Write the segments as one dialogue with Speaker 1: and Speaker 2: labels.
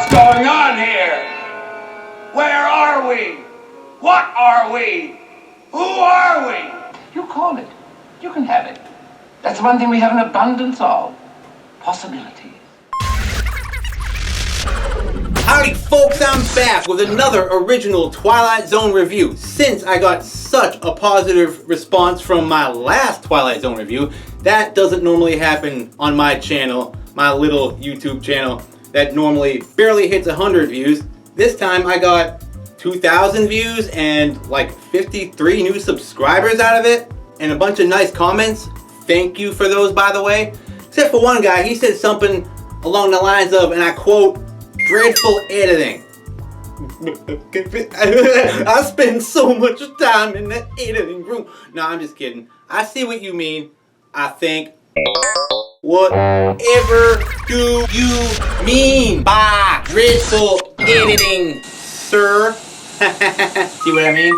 Speaker 1: What's going on here? Where are we? What are we? Who are we?
Speaker 2: You call it. You can have it. That's one thing we have an abundance of. Possibilities.
Speaker 3: Howdy folks, I'm back with another original Twilight Zone review. Since I got such a positive response from my last Twilight Zone review, that doesn't normally happen on my channel, my little YouTube channel that normally barely hits 100 views. This time I got 2,000 views and like 53 new subscribers out of it, and a bunch of nice comments. Thank you for those, by the way. Except for one guy, he said something along the lines of, and I quote, "Dreadful editing." I spend so much time in the editing room. No, I'm just kidding. I see what you mean. I think. Whatever do you mean by dreadful editing, sir? See what I mean?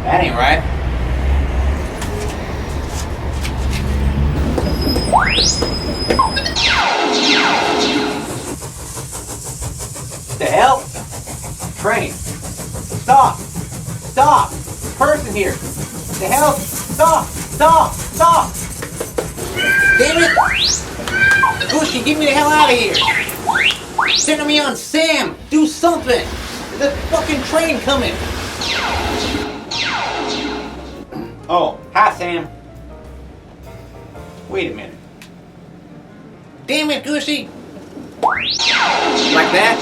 Speaker 3: That ain't right. The hell? Train. Stop. Stop. Person here. The hell? Stop. Stop. Stop. Damn it. Gushy, get me the hell out of here. Send me on Sam. Do something. There's a fucking train coming. Oh, hi Sam. Wait a minute. Damn it, Gushy. Like that?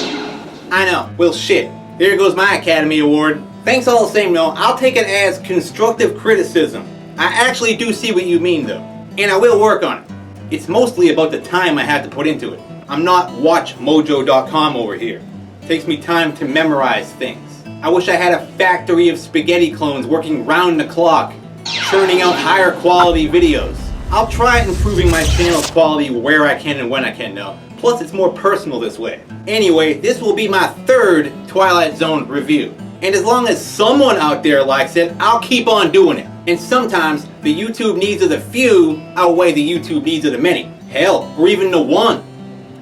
Speaker 3: I know. Well, shit. There goes my Academy Award. Thanks all the same, though. I'll take it as constructive criticism. I actually do see what you mean, though. And I will work on it. It's mostly about the time I have to put into it. I'm not WatchMojo.com over here. It takes me time to memorize things. I wish I had a factory of spaghetti clones working round the clock, churning out higher quality videos. I'll try improving my channel's quality where I can and when I can, though. Plus, it's more personal this way. Anyway, this will be my third Twilight Zone review. And as long as someone out there likes it, I'll keep on doing it. And sometimes, the YouTube needs of the few outweigh the YouTube needs of the many. Hell, or even the one.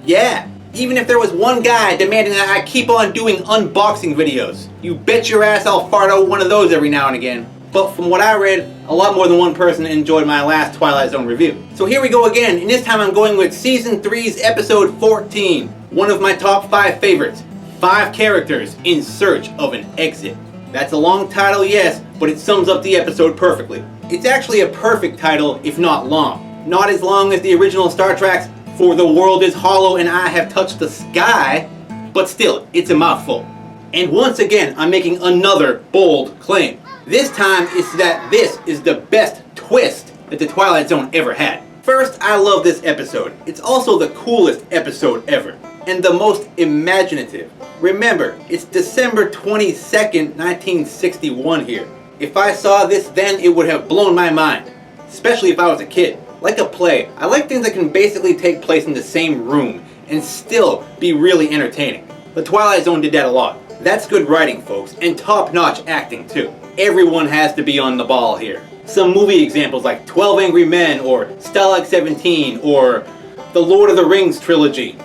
Speaker 3: Yeah, even if there was one guy demanding that I keep on doing unboxing videos, you bet your ass I'll fart out one of those every now and again. But from what I read, a lot more than one person enjoyed my last Twilight Zone review. So here we go again, and this time I'm going with Season 3's Episode 14. One of my top 5 favorites. 5 characters in search of an exit. That's a long title, yes, but it sums up the episode perfectly. It's actually a perfect title, if not long. Not as long as the original Star Trek's For the World is Hollow and I Have Touched the Sky, but still, it's a mouthful. And once again, I'm making another bold claim. This time, it's that this is the best twist that the Twilight Zone ever had. First, I love this episode. It's also the coolest episode ever. And the most imaginative. Remember, it's December 22nd, 1961 here. If I saw this then, it would have blown my mind. Especially if I was a kid. Like a play, I like things that can basically take place in the same room and still be really entertaining. The Twilight Zone did that a lot. That's good writing, folks, and top-notch acting too. Everyone has to be on the ball here. Some movie examples like 12 Angry Men or Stalag 17 or the Lord of the Rings trilogy.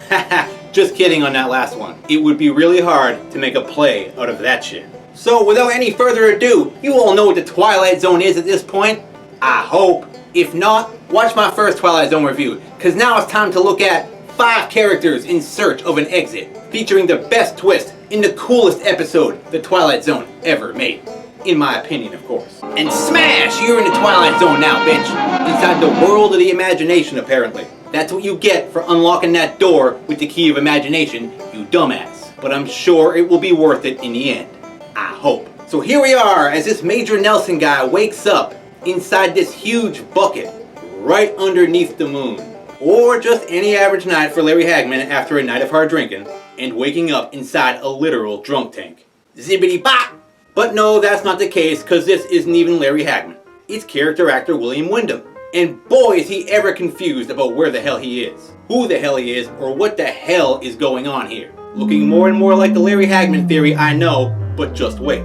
Speaker 3: Haha, just kidding on that last one. It would be really hard to make a play out of that shit. So without any further ado, you all know what the Twilight Zone is at this point. I hope. If not, watch my first Twilight Zone review, cause now it's time to look at 5 characters in search of an exit, featuring the best twist in the coolest episode the Twilight Zone ever made. In my opinion, of course. And smash! You're in the Twilight Zone now, bitch! Inside the world of the imagination, apparently. That's what you get for unlocking that door with the key of imagination, you dumbass. But I'm sure it will be worth it in the end. I hope. So here we are, as this Major Nelson guy wakes up inside this huge bucket, right underneath the moon. Or just any average night for Larry Hagman after a night of hard drinking, and waking up inside a literal drunk tank. Zibbity bop! But no, that's not the case, cause this isn't even Larry Hagman. It's character actor William Wyndham. And boy is he ever confused about where the hell he is, who the hell he is, or what the hell is going on here. Looking more and more like the Larry Hagman theory, I know, but just wait.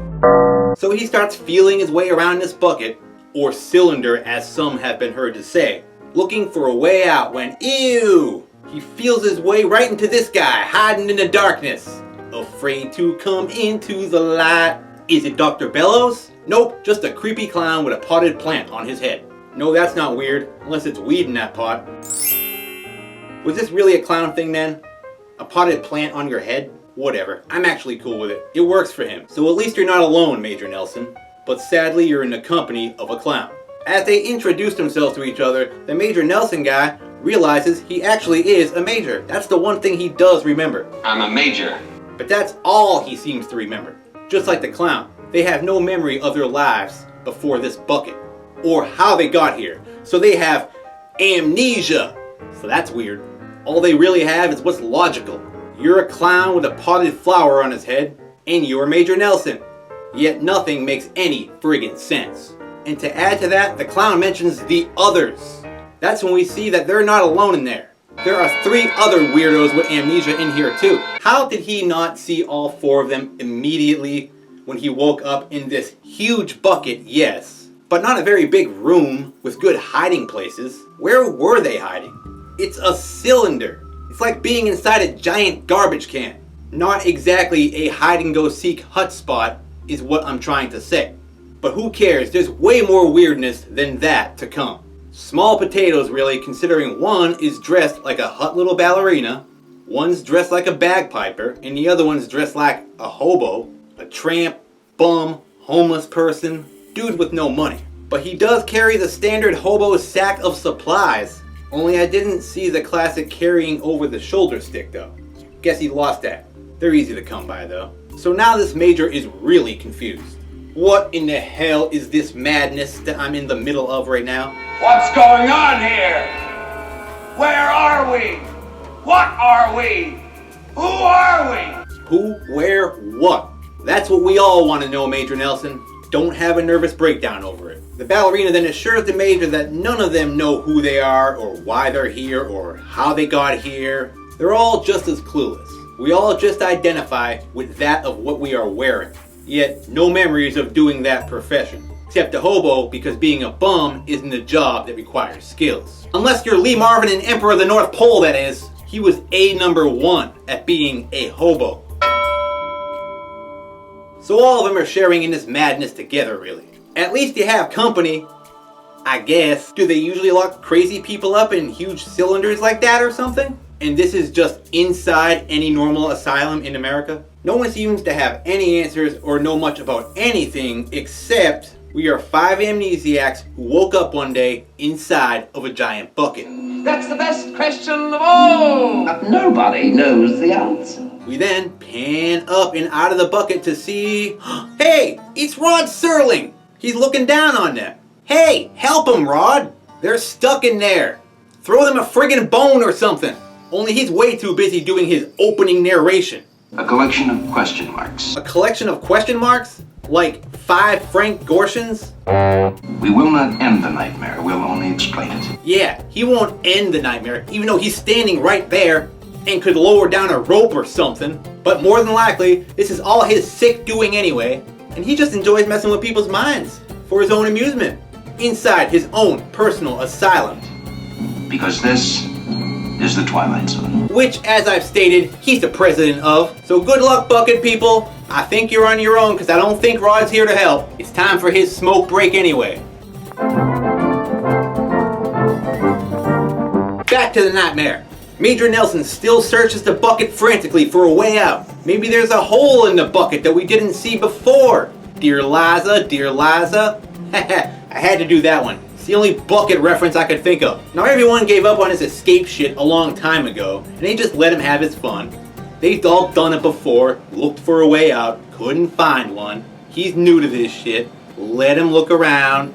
Speaker 3: So he starts feeling his way around this bucket, or cylinder as some have been heard to say, looking for a way out when, ew, he feels his way right into this guy hiding in the darkness. Afraid to come into the light. Is it Dr. Bellows? Nope, just a creepy clown with a potted plant on his head. No, that's not weird, unless it's weed in that pot. Was this really a clown thing then? A potted plant on your head? Whatever, I'm actually cool with it. It works for him. So at least you're not alone, Major Nelson. But sadly, you're in the company of a clown. As they introduce themselves to each other, the Major Nelson guy realizes he actually is a major. That's the one thing he does remember.
Speaker 2: I'm a major.
Speaker 3: But that's all he seems to remember. Just like the clown, they have no memory of their lives before this bucket, or how they got here. So they have amnesia. So that's weird. All they really have is what's logical. You're a clown with a potted flower on his head, and you're Major Nelson. Yet nothing makes any friggin' sense. And to add to that, the clown mentions the others. That's when we see that they're not alone in there. There are 3 other weirdos with amnesia in here too. How did he not see all 4 of them immediately when he woke up in this huge bucket? Yes, but not a very big room with good hiding places. Where were they hiding? It's a cylinder. It's like being inside a giant garbage can. Not exactly a hide-and-go-seek hut spot is what I'm trying to say. But who cares? There's way more weirdness than that to come. Small potatoes really, considering one is dressed like a hot little ballerina, one's dressed like a bagpiper, and the other one's dressed like a hobo, a tramp, bum, homeless person, dude with no money. But he does carry the standard hobo sack of supplies, only I didn't see the classic carrying over the shoulder stick though. Guess he lost that. They're easy to come by though. So now this major is really confused. What in the hell is this madness that I'm in the middle of right now?
Speaker 1: What's going on here? Where are we? What are we? Who are we?
Speaker 3: Who, where, what? That's what we all want to know, Major Nelson. Don't have a nervous breakdown over it. The ballerina then assures the major that none of them know who they are or why they're here or how they got here. They're all just as clueless. We all just identify with that of what we are wearing. Yet no memories of doing that profession. Except a hobo, because being a bum isn't a job that requires skills. Unless you're Lee Marvin and Emperor of the North Pole, that is. He was number 1 at being a hobo. So all of them are sharing in this madness together, really. At least you have company, I guess. Do they usually lock crazy people up in huge cylinders like that or something? And this is just inside any normal asylum in America? No one seems to have any answers or know much about anything except we are 5 amnesiacs who woke up one day inside of a giant bucket.
Speaker 2: That's the best question of all! But nobody knows the answer.
Speaker 3: We then pan up and out of the bucket to see... Hey! It's Rod Serling! He's looking down on them. Hey! Help them, Rod! They're stuck in there. Throw them a friggin' bone or something. Only he's way too busy doing his opening narration.
Speaker 2: A collection of question marks.
Speaker 3: A collection of question marks? Like 5 Frank Gorshians?
Speaker 2: We will not end the nightmare, we'll only explain it.
Speaker 3: Yeah, he won't end the nightmare, even though he's standing right there and could lower down a rope or something. But more than likely, this is all his sick doing anyway, and he just enjoys messing with people's minds for his own amusement, inside his own personal asylum.
Speaker 2: Because this is the Twilight Zone.
Speaker 3: Which, as I've stated, he's the president of. So good luck, bucket people. I think you're on your own because I don't think Rod's here to help. It's time for his smoke break anyway. Back to the nightmare. Major Nelson still searches the bucket frantically for a way out. Maybe there's a hole in the bucket that we didn't see before. Dear Liza, dear Liza. I had to do that one. It's the only bucket reference I could think of. Now everyone gave up on his escape shit a long time ago, and they just let him have his fun. They've all done it before, looked for a way out, couldn't find one. He's new to this shit. Let him look around.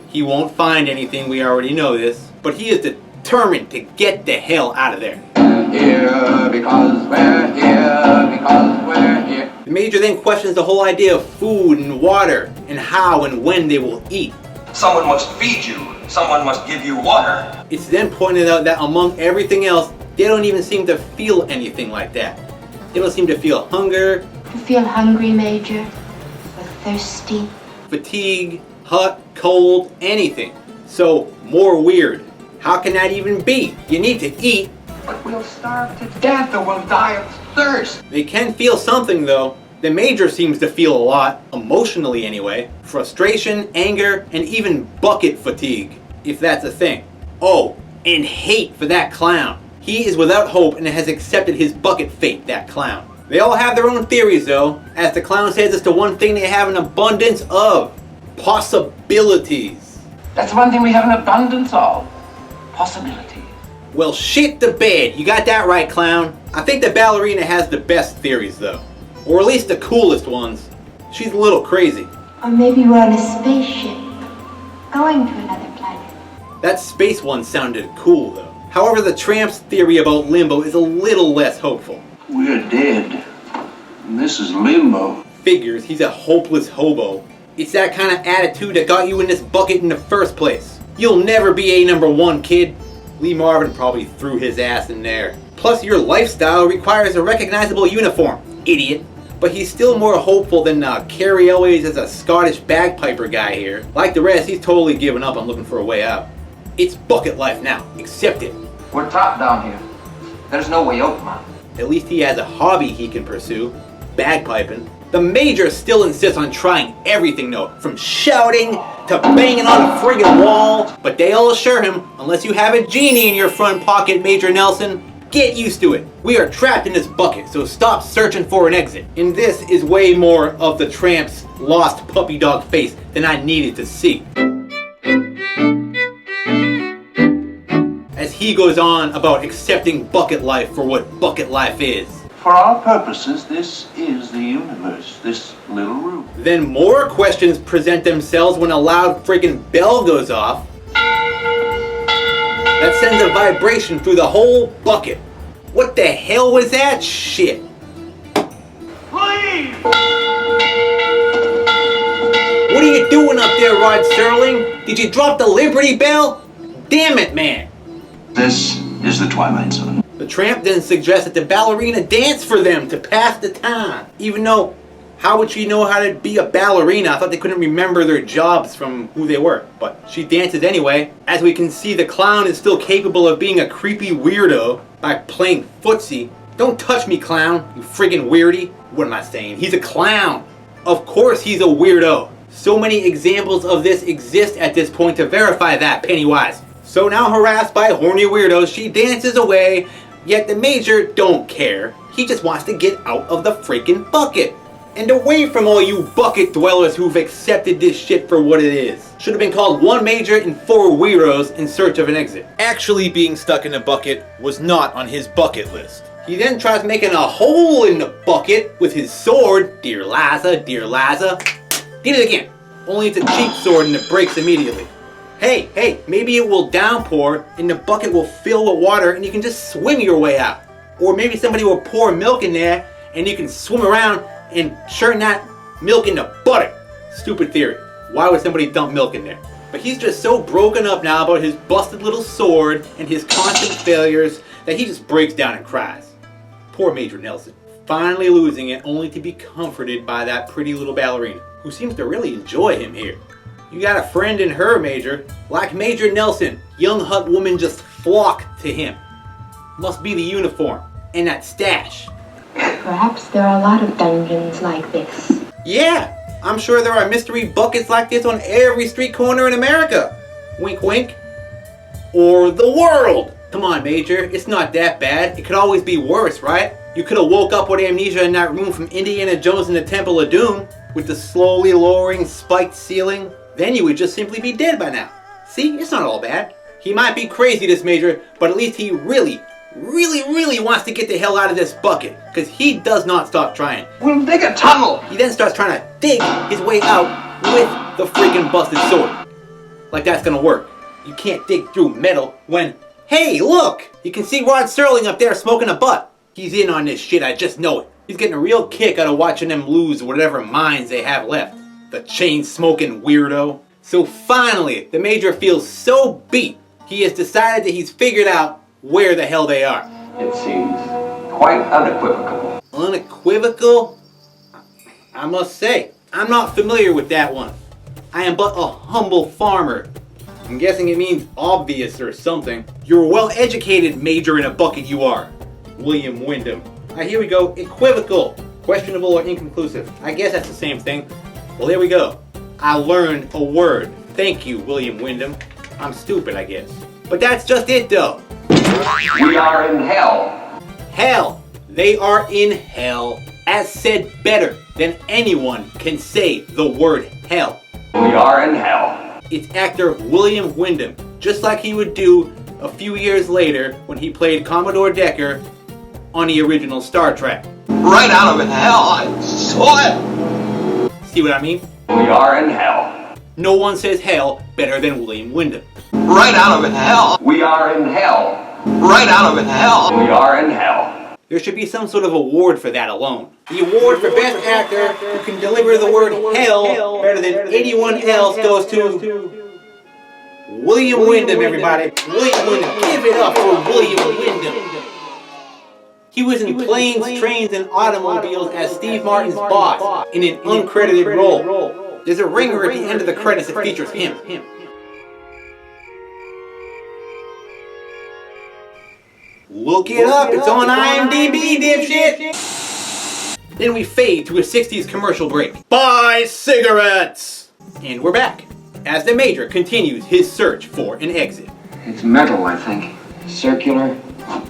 Speaker 3: He won't find anything, we already know this. But he is determined to get the hell out of there.
Speaker 2: We're here because we're here because we're here.
Speaker 3: The major then questions the whole idea of food and water, and how and when they will eat.
Speaker 4: Someone must feed you. Someone must give you water.
Speaker 3: It's then pointed out that among everything else, they don't even seem to feel anything like that. They don't seem to feel hunger.
Speaker 5: You feel hungry, Major? Or thirsty?
Speaker 3: Fatigue, hot, cold, anything. So, more weird. How can that even be? You need to eat.
Speaker 2: But we'll starve to death or we'll die of thirst.
Speaker 3: They can feel something though. The Major seems to feel a lot, emotionally anyway. Frustration, anger, and even bucket fatigue, if that's a thing. Oh, and hate for that clown. He is without hope and has accepted his bucket fate, that clown. They all have their own theories though. As the clown says, it's the one thing they have an abundance of. Possibilities.
Speaker 2: That's one thing we have an abundance of. Possibilities.
Speaker 3: Well, shit the bed. You got that right, clown. I think the ballerina has the best theories though. Or at least the coolest ones. She's a little crazy.
Speaker 5: Or maybe we're on a spaceship, going to another planet.
Speaker 3: That space one sounded cool though. However, the tramp's theory about limbo is a little less hopeful.
Speaker 6: We're dead. And this is limbo.
Speaker 3: Figures, he's a hopeless hobo. It's that kind of attitude that got you in this bucket in the first place. You'll never be a number one, kid. Lee Marvin probably threw his ass in there. Plus, your lifestyle requires a recognizable uniform, idiot. But he's still more hopeful than Carrie Elways as a Scottish bagpiper guy here. Like the rest, he's totally given up on looking for a way out. It's bucket life now. Accept it.
Speaker 2: We're trapped down here. There's no way out, man.
Speaker 3: At least he has a hobby he can pursue. Bagpiping. The Major still insists on trying everything though. From shouting to banging on a friggin' wall. But they all assure him, unless you have a genie in your front pocket, Major Nelson, get used to it. We are trapped in this bucket, so stop searching for an exit. And this is way more of the tramp's lost puppy dog face than I needed to see. As he goes on about accepting bucket life for what bucket life is.
Speaker 6: For our purposes, this is the universe, this little room.
Speaker 3: Then more questions present themselves when a loud friggin' bell goes off. That sends a vibration through the whole bucket. What the hell was that shit?
Speaker 1: Please!
Speaker 3: What are you doing up there, Rod Serling? Did you drop the Liberty Bell? Damn it, man!
Speaker 6: This is the Twilight Zone.
Speaker 3: The tramp then suggests that the ballerina dance for them to pass the time. Even though, how would she know how to be a ballerina? I thought they couldn't remember their jobs from who they were. But she dances anyway. As we can see, the clown is still capable of being a creepy weirdo by playing footsie. Don't touch me, clown, you friggin' weirdie. What am I saying? He's a clown. Of course he's a weirdo. So many examples of this exist at this point to verify that, Pennywise. So now harassed by horny weirdos, she dances away, yet the Major don't care. He just wants to get out of the freaking bucket. And away from all you bucket dwellers who've accepted this shit for what it is. Should have been called one Major and four weirdos in search of an exit. Actually being stuck in a bucket was not on his bucket list. He then tries making a hole in the bucket with his sword. Dear Liza, dear Liza. Did it again. Only it's a cheap sword and it breaks immediately. Hey, maybe it will downpour and the bucket will fill with water and you can just swim your way out. Or maybe somebody will pour milk in there and you can swim around and churn that milk into butter. Stupid theory. Why would somebody dump milk in there? But he's just so broken up now about his busted little sword and his constant failures that he just breaks down and cries. Poor Major Nelson. Finally losing it only to be comforted by that pretty little ballerina who seems to really enjoy him here. You got a friend in her, Major. Like Major Nelson, young hut women just flock to him. Must be the uniform and that stash.
Speaker 5: Perhaps there are a lot of dungeons like this.
Speaker 3: Yeah, I'm sure there are mystery buckets like this on every street corner in America. Wink wink. Or the world. Come on, Major, it's not that bad. It could always be worse, right? You could have woke up with amnesia in that room from Indiana Jones and the Temple of Doom with the slowly lowering spiked ceiling. Then you would just simply be dead by now. See, it's not all bad. He might be crazy, this Major, but at least he really wants to get the hell out of this bucket, because he does not stop trying.
Speaker 2: We'll dig a tunnel.
Speaker 3: He then starts trying to dig his way out with the freaking busted sword. Like that's gonna work. You can't dig through metal when, hey, look! You can see Rod Serling up there smoking a butt. He's in on this shit, I just know it. He's getting a real kick out of watching them lose whatever minds they have left. The chain-smoking weirdo. So finally, the Major feels so beat, he has decided that he's figured out where the hell they are.
Speaker 2: It seems quite unequivocal.
Speaker 3: Unequivocal? I must say, I'm not familiar with that one. I am but a humble farmer. I'm guessing it means obvious or something. You're a well-educated major in a bucket you are. William Wyndham. Here we go. Equivocal. Questionable or inconclusive. I guess that's the same thing. Well, there we go. I learned a word. Thank you, William Wyndham. I'm stupid, I guess. But that's just it, though.
Speaker 2: We are in hell.
Speaker 3: Hell. They are in hell. As said better than anyone can say the word hell.
Speaker 2: We are in hell.
Speaker 3: It's actor William Wyndham, just like he would do a few years later when he played Commodore Decker on the original Star Trek.
Speaker 4: Right out of hell, I saw it.
Speaker 3: See what I mean?
Speaker 2: We are in hell.
Speaker 3: No one says hell better than William Wyndham.
Speaker 4: Right out of hell.
Speaker 2: We are in hell.
Speaker 4: Right out of hell.
Speaker 2: We are in hell.
Speaker 3: There should be some sort of award for that alone. The award for Best Actor who can deliver the word hell better than anyone else goes to William Wyndham, everybody. William Wyndham. Give it up for William Wyndham. He was in Planes, Trains, and Automobiles as Steve Martin's boss in an uncredited role. There's a ringer at the end of the credits that features him. Look it up, it's on IMDb, dipshit! Then we fade to a 60s commercial break. Buy cigarettes! And we're back, as the Major continues his search for an exit.
Speaker 2: It's metal, I think. Circular,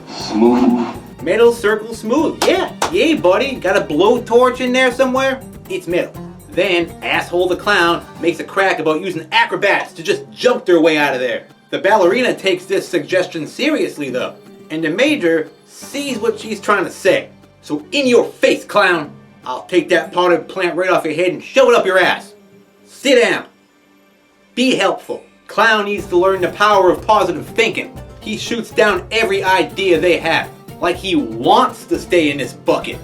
Speaker 2: smooth.
Speaker 3: Metal, circle, smooth. Yeah, buddy. Got a blowtorch in there somewhere? It's metal. Then, Asshole the Clown makes a crack about using acrobats to just jump their way out of there. The ballerina takes this suggestion seriously, though. And the Major sees what she's trying to say. So in your face, clown. I'll take that potted plant right off your head and shove it up your ass. Sit down. Be helpful. Clown needs to learn the power of positive thinking. He shoots down every idea they have, like he wants to stay in this bucket.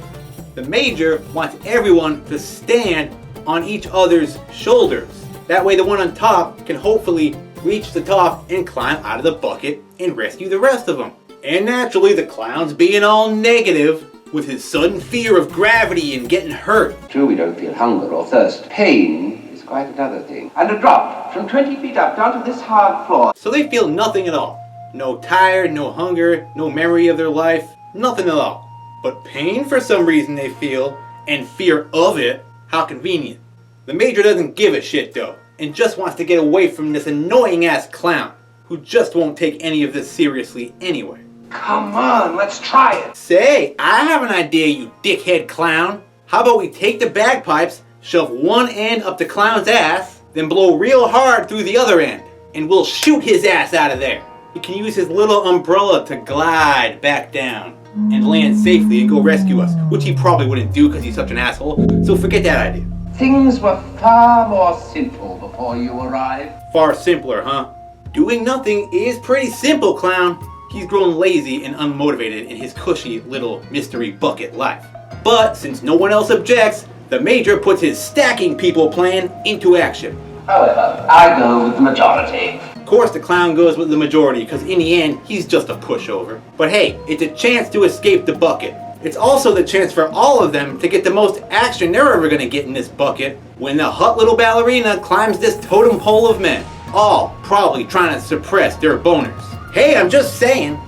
Speaker 3: The Major wants everyone to stand on each other's shoulders. That way the one on top can hopefully reach the top and climb out of the bucket and rescue the rest of them. And naturally, the clown's being all negative with his sudden fear of gravity and getting hurt.
Speaker 2: True, we don't feel hunger or thirst. Pain is quite another thing. And a drop from 20 feet up down to this hard floor.
Speaker 3: So they feel nothing at all. No tired, no hunger, no memory of their life, nothing at all. But pain for some reason they feel, and fear of it. How convenient. The Major doesn't give a shit though, and just wants to get away from this annoying ass clown, who just won't take any of this seriously anyway.
Speaker 2: Come on, let's try it.
Speaker 3: Say, I have an idea, you dickhead clown. How about we take the bagpipes, shove one end up the clown's ass, then blow real hard through the other end, and we'll shoot his ass out of there. He can use his little umbrella to glide back down and land safely and go rescue us, which he probably wouldn't do because he's such an asshole, so forget that idea.
Speaker 2: Things were far more simple before you arrived.
Speaker 3: Far simpler, huh? Doing nothing is pretty simple, clown. He's grown lazy and unmotivated in his cushy little mystery bucket life. But since no one else objects, the Major puts his stacking people plan into action.
Speaker 2: However, I go with the majority.
Speaker 3: Of course the clown goes with the majority because in the end, he's just a pushover. But hey, it's a chance to escape the bucket. It's also the chance for all of them to get the most action they're ever gonna get in this bucket when the hot little ballerina climbs this totem pole of men, all probably trying to suppress their boners. Hey, I'm just saying,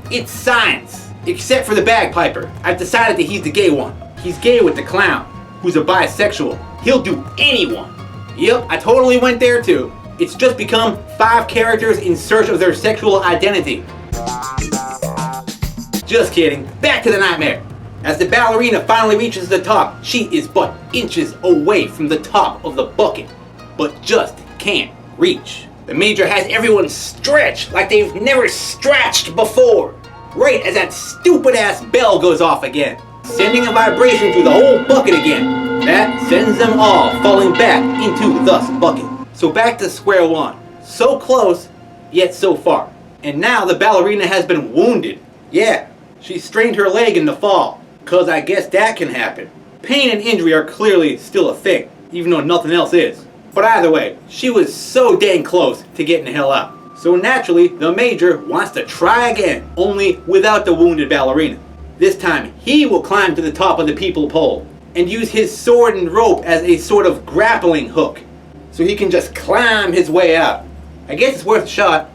Speaker 3: it's science. Except for the bagpiper. I've decided that he's the gay one. He's gay with the clown, who's a bisexual. He'll do anyone. Yep, I totally went there too. It's just become 5 characters in search of their sexual identity. Just kidding. Back to the nightmare. As the ballerina finally reaches the top, she is but inches away from the top of the bucket, but just can't reach. The Major has everyone stretch like they've never stretched before, right as that stupid ass bell goes off again, sending a vibration through the whole bucket again. That sends them all falling back into the bucket. So back to square one. So close, yet so far. And now the ballerina has been wounded. Yeah, she strained her leg in the fall, cause I guess that can happen. Pain and injury are clearly still a thing, even though nothing else is. But either way, she was so dang close to getting the hell out. So naturally, the Major wants to try again, only without the wounded ballerina. This time, he will climb to the top of the people pole and use his sword and rope as a sort of grappling hook, so he can just climb his way out. I guess it's worth a shot.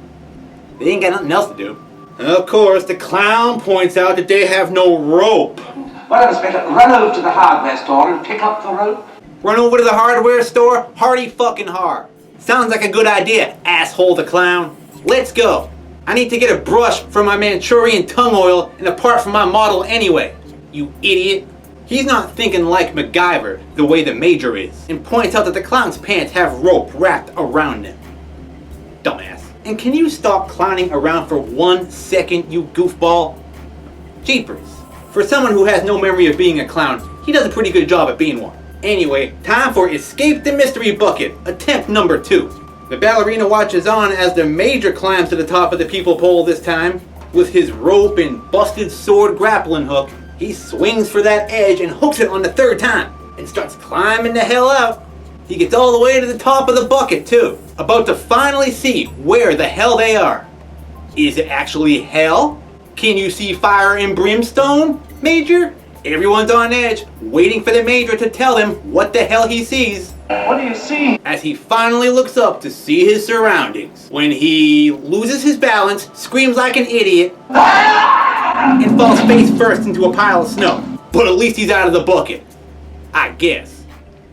Speaker 3: They ain't got nothing else to do. Of course, the clown points out that they have no rope.
Speaker 2: Well, Inspector, run over to the hardware store and pick up the rope.
Speaker 3: Run over to the hardware store? Hardy fucking hard. Sounds like a good idea, asshole the clown. Let's go. I need to get a brush for my Manchurian tongue oil and a part from my model anyway. You idiot. He's not thinking like MacGyver the way the Major is, and points out that the clown's pants have rope wrapped around them. Dumbass. And can you stop clowning around for 1 second, you goofball? Jeepers. For someone who has no memory of being a clown, he does a pretty good job at being one. Anyway, time for Escape the Mystery Bucket, attempt number 2. The ballerina watches on as the Major climbs to the top of the people pole this time. With his rope and busted sword grappling hook, he swings for that edge and hooks it on the 3rd time, and starts climbing the hell out. He gets all the way to the top of the bucket too, about to finally see where the hell they are. Is it actually hell? Can you see fire and brimstone, Major? Everyone's on edge, waiting for the Major to tell them what the hell he sees.
Speaker 6: What do you see?
Speaker 3: As he finally looks up to see his surroundings, when he loses his balance, screams like an idiot, and falls face first into a pile of snow. But at least he's out of the bucket. I guess.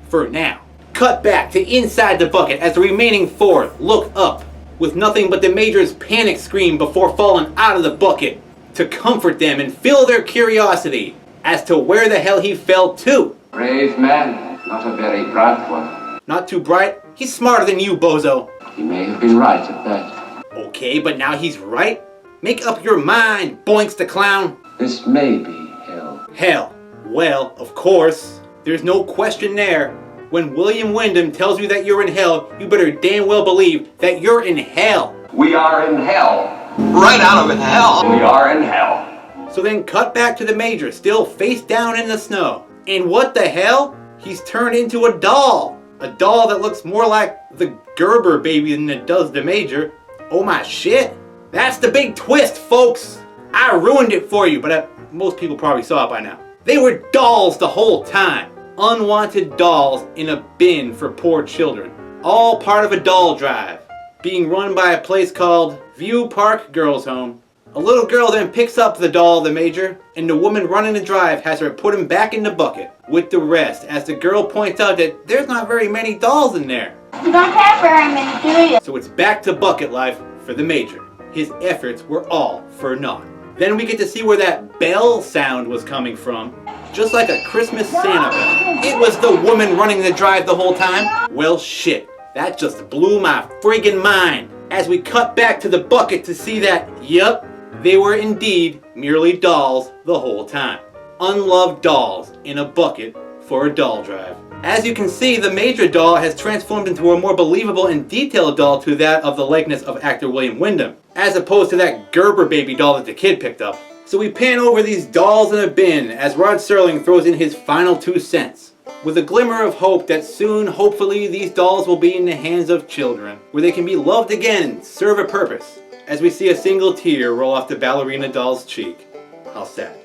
Speaker 3: For now. Cut back to inside the bucket as the remaining 4 look up, with nothing but the Major's panic scream before falling out of the bucket, to comfort them and fill their curiosity as to where the hell he fell to.
Speaker 2: Brave man, not a very bright one.
Speaker 3: Not too bright? He's smarter than you, bozo.
Speaker 2: He may have been right at that.
Speaker 3: Okay, but now he's right? Make up your mind, boinks the clown.
Speaker 2: This may be hell.
Speaker 3: Hell. Well, of course. There's no question there. When William Wyndham tells you that you're in hell, you better damn well believe that you're in hell.
Speaker 1: We are in hell.
Speaker 4: Right out of hell.
Speaker 1: We are in hell.
Speaker 3: So then cut back to the Major, still face down in the snow. And what the hell? He's turned into a doll. A doll that looks more like the Gerber baby than it does the Major. Oh my shit. That's the big twist, folks. I ruined it for you, but most people probably saw it by now. They were dolls the whole time. Unwanted dolls in a bin for poor children. All part of a doll drive, being run by a place called View Park Girls Home. A little girl then picks up the doll, the Major, and the woman running the drive has her put him back in the bucket with the rest, as the girl points out that there's not very many dolls in there.
Speaker 5: You don't have very many, do you?
Speaker 3: So it's back to bucket life for the Major. His efforts were all for naught. Then we get to see where that bell sound was coming from. Just like a Christmas Santa bell. It was the woman running the drive the whole time? Well shit, that just blew my friggin' mind. As we cut back to the bucket to see that, yup, they were indeed merely dolls the whole time. Unloved dolls in a bucket for a doll drive. As you can see, the Major doll has transformed into a more believable and detailed doll to that of the likeness of actor William Wyndham, as opposed to that Gerber baby doll that the kid picked up. So we pan over these dolls in a bin as Rod Serling throws in his final 2 cents, with a glimmer of hope that soon, hopefully, these dolls will be in the hands of children, where they can be loved again and serve a purpose, as we see a single tear roll off the ballerina doll's cheek. How sad.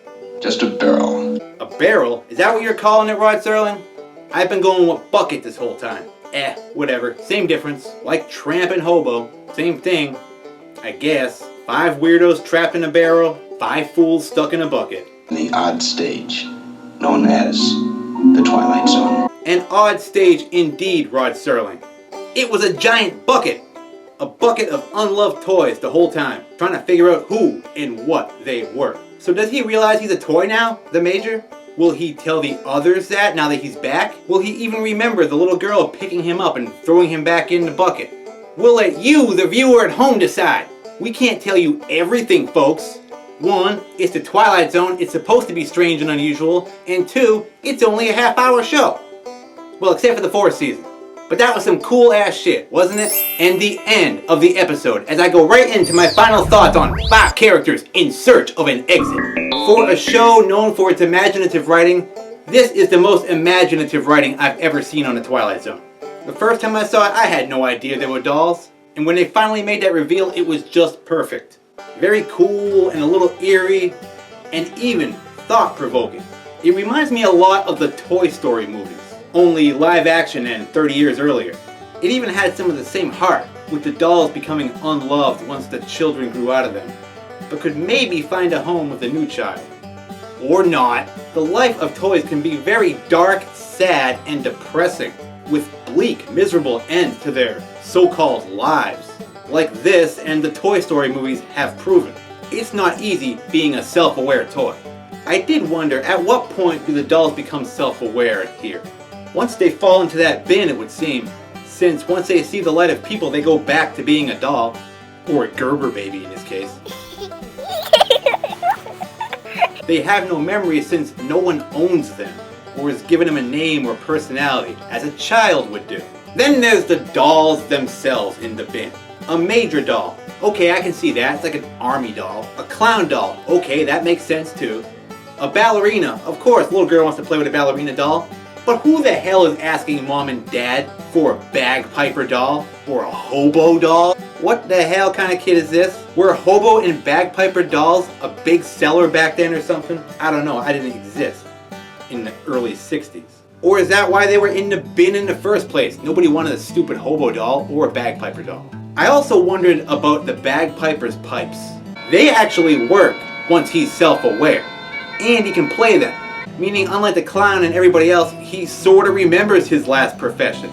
Speaker 1: Just a barrel.
Speaker 3: A barrel? Is that what you're calling it, Rod Serling? I've been going with bucket this whole time. Whatever. Same difference. Like tramp and hobo. Same thing. I guess. 5 weirdos trapped in a barrel, 5 fools stuck in a bucket.
Speaker 1: The odd stage, known as the Twilight Zone.
Speaker 3: An odd stage indeed, Rod Serling. It was a giant bucket. A bucket of unloved toys the whole time, trying to figure out who and what they were. So does he realize he's a toy now, the Major? Will he tell the others that now that he's back? Will he even remember the little girl picking him up and throwing him back in the bucket? We'll let you, the viewer at home, decide. We can't tell you everything, folks. 1, it's the Twilight Zone, it's supposed to be strange and unusual, and 2, it's only a half-hour show. Well, except for the 4th season. But that was some cool-ass shit, wasn't it? And the end of the episode, as I go right into my final thoughts on 5 characters in search of an exit. For a show known for its imaginative writing, this is the most imaginative writing I've ever seen on the Twilight Zone. The first time I saw it, I had no idea they were dolls. And when they finally made that reveal, it was just perfect. Very cool and a little eerie, and even thought-provoking. It reminds me a lot of the Toy Story movies, only live action and 30 years earlier. It even had some of the same heart, with the dolls becoming unloved once the children grew out of them, but could maybe find a home with a new child. Or not. The life of toys can be very dark, sad, and depressing, with bleak, miserable ends to their so-called lives, like this and the Toy Story movies have proven. It's not easy being a self-aware toy. I did wonder, at what point do the dolls become self-aware here? Once they fall into that bin, it would seem, since once they see the light of people, they go back to being a doll, or a Gerber baby in this case. They have no memory since no one owns them, or has given them a name or personality, as a child would do. Then there's the dolls themselves in the bin. A major doll. Okay, I can see that. It's like an army doll. A clown doll. Okay, that makes sense too. A ballerina. Of course, a little girl wants to play with a ballerina doll. But who the hell is asking mom and dad for a bagpiper doll? Or a hobo doll? What the hell kind of kid is this? Were hobo and bagpiper dolls a big seller back then or something? I don't know, I didn't exist in the early 60s. Or is that why they were in the bin in the first place? Nobody wanted a stupid hobo doll or a bagpiper doll. I also wondered about the bagpiper's pipes. They actually work once he's self-aware. And he can play them. Meaning, unlike the clown and everybody else, he sorta remembers his last profession.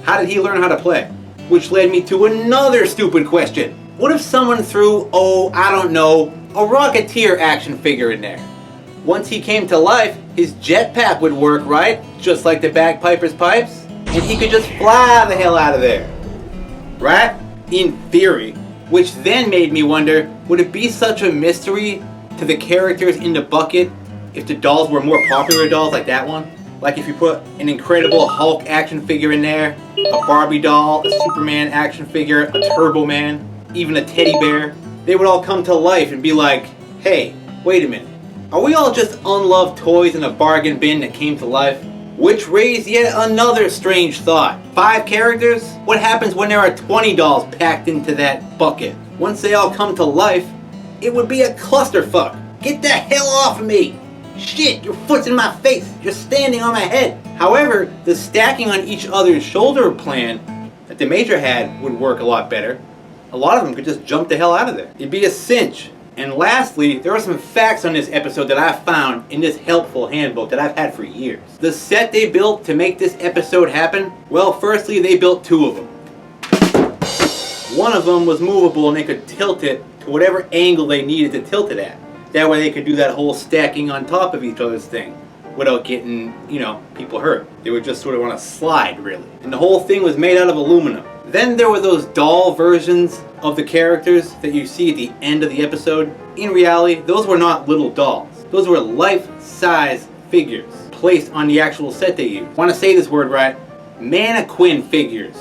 Speaker 3: How did he learn how to play? Which led me to another stupid question. What if someone threw, I don't know, a Rocketeer action figure in there? Once he came to life, his jetpack would work, right? Just like the bagpiper's pipes? And he could just fly the hell out of there. Right? In theory. Which then made me wonder, would it be such a mystery to the characters in the bucket if the dolls were more popular dolls like that one? Like if you put an Incredible Hulk action figure in there, a Barbie doll, a Superman action figure, a Turbo Man, even a teddy bear, they would all come to life and be like, hey, wait a minute, are we all just unloved toys in a bargain bin that came to life? Which raised yet another strange thought. 5 characters? What happens when there are 20 dolls packed into that bucket? Once they all come to life, it would be a clusterfuck. Get the hell off of me! Shit, your foot's in my face. You're standing on my head. However, the stacking on each other's shoulder plan that the Major had would work a lot better. A lot of them could just jump the hell out of there. It'd be a cinch. And lastly, there are some facts on this episode that I found in this helpful handbook that I've had for years. The set they built to make this episode happen, well, firstly, they built 2 of them. One of them was movable and they could tilt it to whatever angle they needed to tilt it at. That way they could do that whole stacking on top of each other's thing without getting, people hurt. They would just sort of want to slide, really. And the whole thing was made out of aluminum. Then there were those doll versions of the characters that you see at the end of the episode. In reality, those were not little dolls. Those were life-size figures placed on the actual set they used. Want to say this word right? Mannequin figures.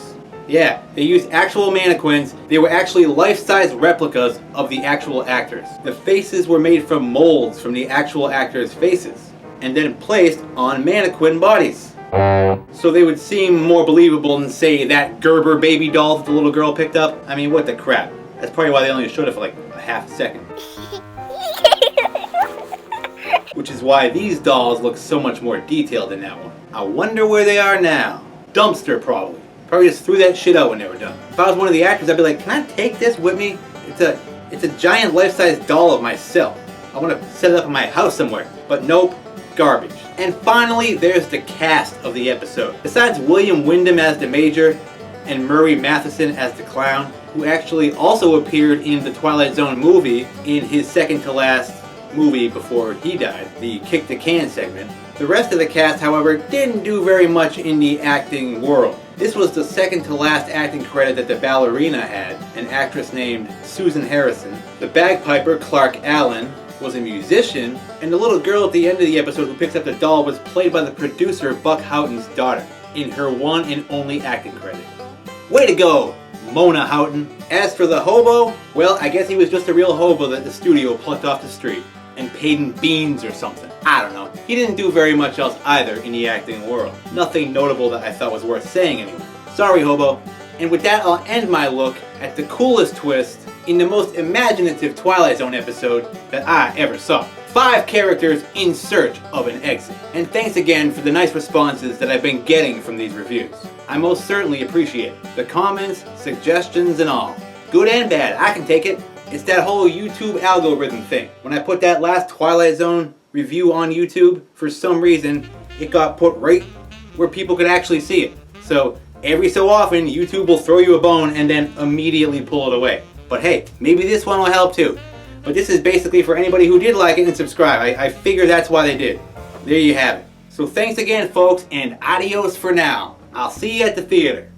Speaker 3: Yeah, they used actual mannequins. They were actually life-size replicas of the actual actors. The faces were made from molds from the actual actors' faces, and then placed on mannequin bodies. So they would seem more believable than, say, that Gerber baby doll that the little girl picked up. I mean, what the crap. That's probably why they only showed it for like a half second. Which is why these dolls look so much more detailed than that one. I wonder where they are now. Dumpster, probably. Probably just threw that shit out when they were done. If I was one of the actors, I'd be like, can I take this with me? It's a giant life-size doll of myself. I want to set it up in my house somewhere. But nope, garbage. And finally, there's the cast of the episode. Besides William Wyndham as the Major and Murray Matheson as the Clown, who actually also appeared in the Twilight Zone movie in his second-to-last movie before he died, the Kick the Can segment. The rest of the cast, however, didn't do very much in the acting world. This was the second-to-last acting credit that the ballerina had, an actress named Susan Harrison. The bagpiper, Clark Allen, was a musician, and the little girl at the end of the episode who picks up the doll was played by the producer Buck Houghton's daughter, in her one and only acting credit. Way to go, Mona Houghton! As for the hobo, well, I guess he was just a real hobo that the studio plucked off the street and paid in beans or something. I don't know. He didn't do very much else either in the acting world. Nothing notable that I thought was worth saying anyway. Sorry, hobo. And with that, I'll end my look at the coolest twist in the most imaginative Twilight Zone episode that I ever saw. 5 characters in search of an exit. And thanks again for the nice responses that I've been getting from these reviews. I most certainly appreciate it. The comments, suggestions and all. Good and bad, I can take it. It's that whole YouTube algorithm thing. When I put that last Twilight Zone review on YouTube, for some reason, it got put right where people could actually see it. So every so often, YouTube will throw you a bone and then immediately pull it away. But hey, maybe this one will help too. But this is basically for anybody who did like it and subscribe. I figure that's why they did. There you have it. So thanks again, folks, and adios for now. I'll see you at the theater.